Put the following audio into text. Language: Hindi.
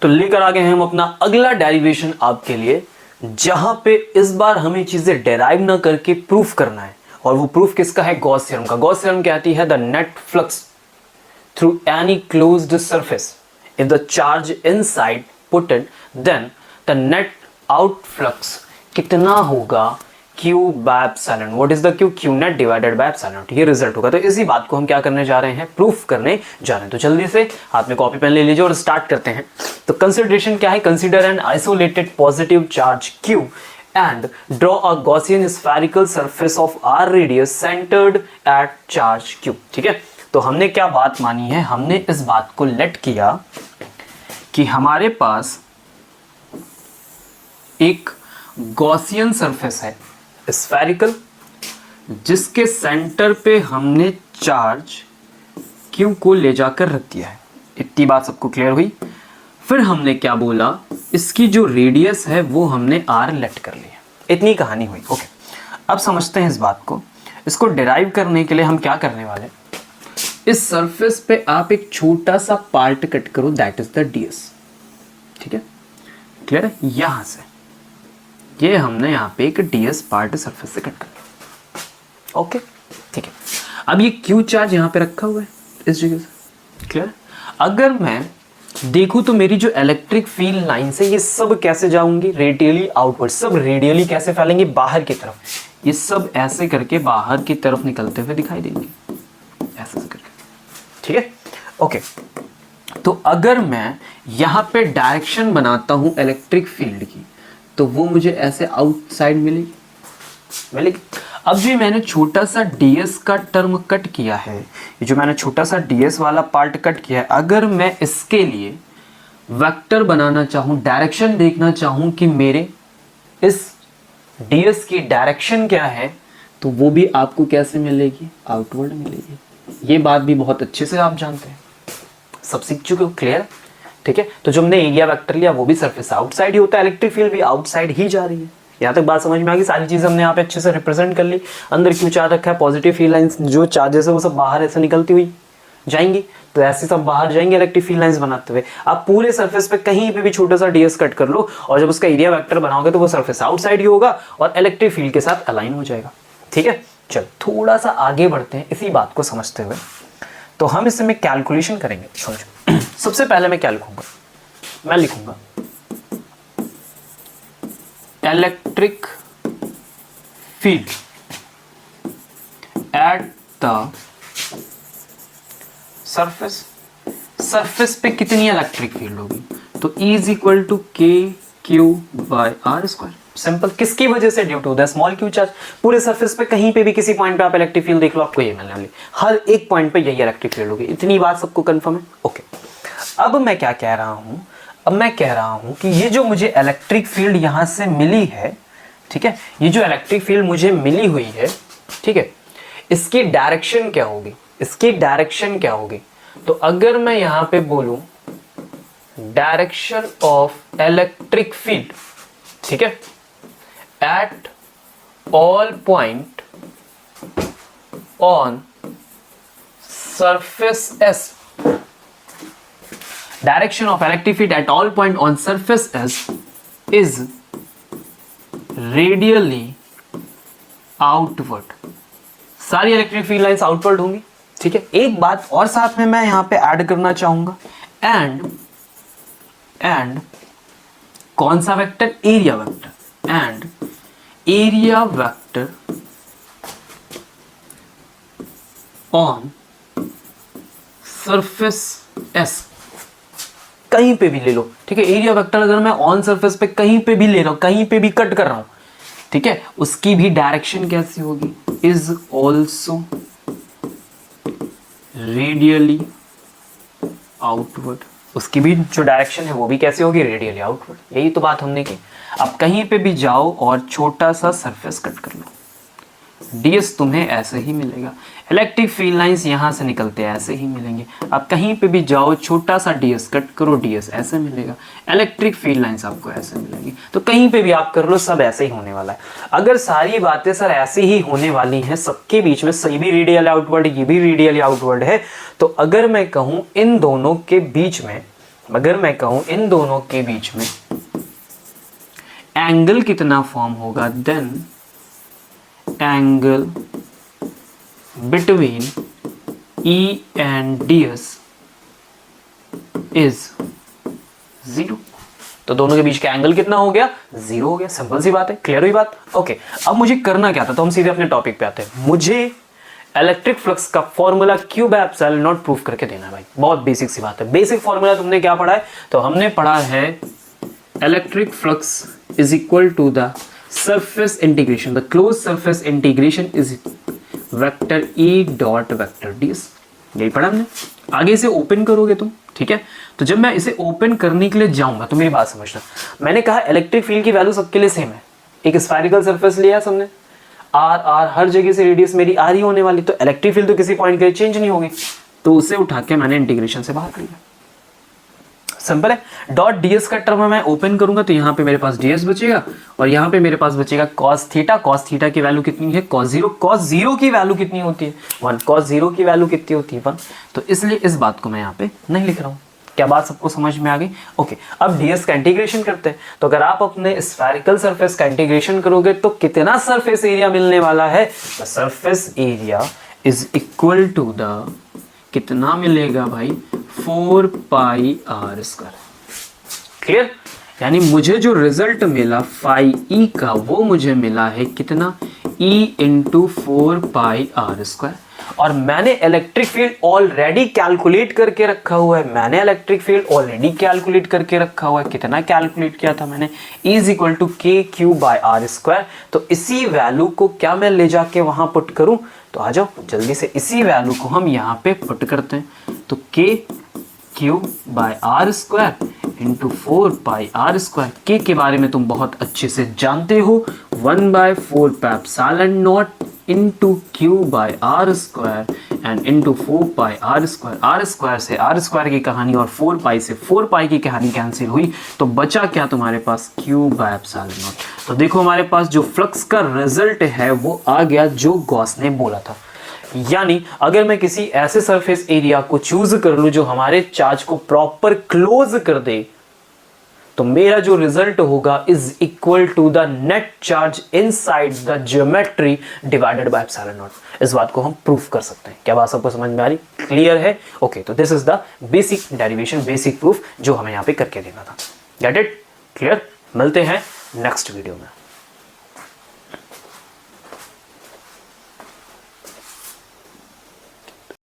तो लेकर आ गए हैं हम अपना अगला डेरिवेशन आपके लिए, जहां पे इस बार हमें चीजें डेराइव ना करके प्रूफ करना है। और वो प्रूफ किसका है? गॉस थ्योरम का। गॉस थ्योरम कहती है the net flux through any closed surface if the charge inside potent then the net out flux कितना होगा? Q by epsilon. What is the Q? Q net divided by epsilon. ये रिजल्ट होगा। तो इसी बात को हम क्या करने जा रहे हैं? प्रूफ करने जा रहे हैं। तो जल्दी से हाथ में कॉपी पेन ले लीजिए और स्टार्ट करते हैं। तो कंसिडरेशन क्या है? Consider an isolated positive charge Q and draw a Gaussian spherical surface of R radius centered at charge Q. ठीक है, तो हमने क्या बात मानी है? हमने इस बात को लेट किया कि हमारे पास एक गॉसियन सरफेस है स्फेरिकल, जिसके सेंटर पे हमने चार्ज Q को ले जाकर रख दिया है। इतनी बात सबको क्लियर हुई? फिर हमने क्या बोला? इसकी जो रेडियस है वो हमने R लेट कर लिया। इतनी कहानी हुई। ओके, अब समझते हैं इस बात को। इसको डिराइव करने के लिए हम क्या करने वाले? इस सरफेस पे आप एक छोटा सा पार्ट कट करो, दैट इज द ds। ठीक है, क्लियर है? यहां से ये हमने यहां पे एक ds पार्ट सरफेस से कट कर लिया। ओके, ठीक है। अब ये q चार्ज यहां पे रखा हुआ है इस जगह से, क्लियर है? अगर मैं देखूं तो मेरी जो इलेक्ट्रिक फील्ड लाइन से ये सब कैसे जाऊंगी? Radially outward. सब रेडियली कैसे फैलेंगे? बाहर की तरफ। ये सब ऐसे करके बाहर की तरफ निकलते हुए दिखाई देंगे, ऐसे करके। ठीक है, ओके। तो अगर मैं यहां पे डायरेक्शन बनाता हूं इलेक्ट्रिक फील्ड की, तो वो मुझे ऐसे आउटसाइड मिलेगी। अब जो मैंने छोटा सा ds का टर्म कट किया है, ये जो मैंने छोटा सा ds वाला पार्ट कट किया है, अगर मैं इसके लिए वेक्टर बनाना चाहूं, डायरेक्शन देखना चाहूं कि मेरे इस ds की डायरेक्शन क्या है, तो वो भी आपको कैसे मिलेगी? आउटवर्ड मिलेगी। ये बात भी बहुत अच्छे से आप जानते हैं, सब सीख चुके हो, क्लियर? ठीक है, तो जो हमने एरिया वेक्टर लिया वो भी सरफेस आउटसाइड ही होता है, इलेक्ट्रिक फील्ड भी आउटसाइड ही जा रही है। यहाँ तक बात समझ में आ गई? सारी चीजें हमने यहाँ पे अच्छे से रिप्रेजेंट कर ली। अंदर क्यों चार्ज रखा है? पॉजिटिव फील्ड लाइंस जो चार्जेस है वो सब बाहर ऐसे निकलती हुई जाएंगी, तो ऐसे सब बाहर जाएंगे इलेक्ट्रिक फील्ड लाइंस बनाते हुए। आप पूरे सरफेस पे कहीं पे भी छोटा सा ds कट कर लो और जब उसका एरिया वेक्टर बनाओगे तो वो सरफेस आउटसाइड ही होगा और इलेक्ट्रिक फील्ड के साथ अलाइन हो जाएगा। ठीक है, चल थोड़ा सा आगे बढ़ते हैं इसी बात को समझते हुए। तो हम इसमें कैलकुलेशन करेंगे। समझो, सबसे पहले मैं क्या लिखूंगा? मैं लिखूंगा electric field at the surface. Surface पे कितनी इलेक्ट्रिक फील्ड होगी? तो E is equal to KQ/R²। Simple. किसकी वजह से? Due to the small q charge. पूरे सरफेस पे कहीं पे भी किसी पॉइंट पे आप इलेक्ट्रिक फील्ड देख लो, आपको ये मिलने वाली। हर एक पॉइंट पे यही इलेक्ट्रिक फील्ड होगी। इतनी बात सबको कंफर्म है? ओके। अब मैं क्या कह रहा हूं? अब मैं कह रहा हूं कि ये जो मुझे इलेक्ट्रिक फील्ड यहां से मिली है, ठीक है, ये जो इलेक्ट्रिक फील्ड मुझे मिली हुई है, ठीक है, इसकी डायरेक्शन क्या होगी? इसकी डायरेक्शन क्या होगी? तो अगर मैं यहां पे बोलूं डायरेक्शन ऑफ इलेक्ट्रिक फील्ड, ठीक है, at all point on surface S, direction of electric field at all point on surface S is radially outward। सारी इलेक्ट्रिक फील्ड लाइंस आउटवर्ड होंगी। ठीक है, एक बात और साथ में मैं यहां पे ऐड करना चाहूंगा, एंड कौन सा vector? Area vector. And area vector on surface S, कहीं पे भी ले लो। ठीक है, एरिया वेक्टर अगर मैं ऑन सरफेस पे कहीं पे भी ले रहा हूं, कहीं पे भी कट कर रहा हूं, ठीक है, उसकी भी डायरेक्शन कैसी होगी? Is also radially outward. उसकी भी जो डायरेक्शन है वो भी कैसी होगी? Radially outward. यही तो बात हमने की। अब कहीं पे भी जाओ और छोटा सा सरफेस कट कर लो, ds तुम्हें ऐसे ही मिलेगा। इलेक्ट्रिक फील्ड लाइंस यहां से निकलते हैं, ऐसे ही मिलेंगे। अब कहीं पे भी जाओ, छोटा सा ds कट करो, ds ऐसे मिलेगा। इलेक्ट्रिक फील्ड लाइंस आपको ऐसे मिलेंगी। तो कहीं पे भी आप कर लो, सब ऐसे ही होने वाला है। अगर सारी बातें सर ऐसे ही होने वाली हैं सबके बीच में, सही भी रेडियल आउटवर्ड, ये भी रेडियल आउटवर्ड है, तो अगर मैं कहूं इन दोनों के बीच में अगर मैं कहूं इन दोनों के बीच में एंगल कितना फॉर्म होगा, then angle between E and DS is 0। तो दोनों के बीच का एंगल कितना हो गया, 0 हो गया। सिंपल सी बात है, क्लियर हुई बात। ओके, अब मुझे करना क्या था, तो हम सीधे अपने टॉपिक पे आते हैं। मुझे इलेक्ट्रिक फ्लक्स का formula Q bye epsilon not proof करके देना है भाई। बहुत बेसिक सी बात है। बेसिक फॉर्मूला तुमने क्या पढ़ा है, तो हमने पढ़ा है electric flux is equal to the surface integration, the close surface integration is vector E dot vector ds। यही पढ़ा हमने। आगे इसे ओपन करोगे तुम, ठीक है। तो जब मैं इसे ओपन करने के लिए जाऊंगा तो मेरी बात समझना, मैंने कहा इलेक्ट्रिक फील्ड की वैल्यू सबके लिए सेम है। एक स्फेरिकल सरफेस लिया हमने, आर हर जगह से रेडियस मेरी आर ही होने वाली, तो इलेक्ट्रिक फील्ड तो किसी पॉइंट के लिए चेंज नहीं होगी, तो उसे उठा के मैंने इंटीग्रेशन से बाहर कर लिया। सिंपल है। डॉट ds का टर्म मैं ओपन करूंगा तो यहाँ पे मेरे पास ds बचेगा और यहाँ पे मेरे पास बचेगा cos थीटा। cos थीटा की वैल्यू कितनी है, cos 0। cos 0 की वैल्यू कितनी होती है, 1। cos 0 की वैल्यू कितनी होती है, 1। तो इसलिए इस बात को मैं यहाँ पे नहीं लिख रहा हूँ। क्या बात सबको समझ में आ गई? ओके, अब ds का इंटीग्रेशन करते हैं। तो अगर आप अपने स्फेरिकल सरफेस का इंटीग्रेशन करोगे तो कितना सरफेस एरिया मिलने वाला है, surface area is equal to the, कितना मिलेगा भाई, 4 पाई आर स्क्वायर। क्लियर? यानी मुझे जो रिजल्ट मिला फाई ई का, वो मुझे मिला है कितना, E into 4 pi r square. और मैंने इलेक्ट्रिक फील्ड ऑलरेडी कैलकुलेट करके रखा हुआ है। कितना कैलकुलेट किया था मैंने, E इज इक्वल टू के क्यू बाय आर स्क्वायर। तो इसी वैल्यू को क्या मैं ले जाके वहां पुट करूं, तो आ जाओ जल्दी से, इसी वैल्यू को हम यहाँ पे पुट करते हैं। तो K Q by r square into 4 pi r square. के के बारे में तुम बहुत अच्छे से जानते हो, 1/4 pi epsilon naught into q by r square and into 4 pi r square. R square से आर स्क्वायर की कहानी और 4 पाई से 4 पाई की कहानी कैंसिल हुई, तो बचा क्या तुम्हारे पास, क्यू बाय एप्सिलॉन नॉट। तो देखो हमारे पास जो फ्लक्स का रिजल्ट है वो आ गया जो गॉस ने बोला था। यानी अगर मैं किसी ऐसे सरफेस एरिया को चूज कर लूं जो हमारे चार्ज को प्रॉपर क्लोज कर दे, तो मेरा जो रिजल्ट होगा is equal to the net charge inside the geometry divided by epsilon naught. इस बात को हम प्रूफ कर सकते हैं। क्या बात सबको समझ में आ रही, क्लियर है? ओके, तो this is the basic derivation, basic proof जो हमें यहाँ पे करके देना था। Get it? क्लियर? मिलते हैं नेक्स्ट वीडियो में।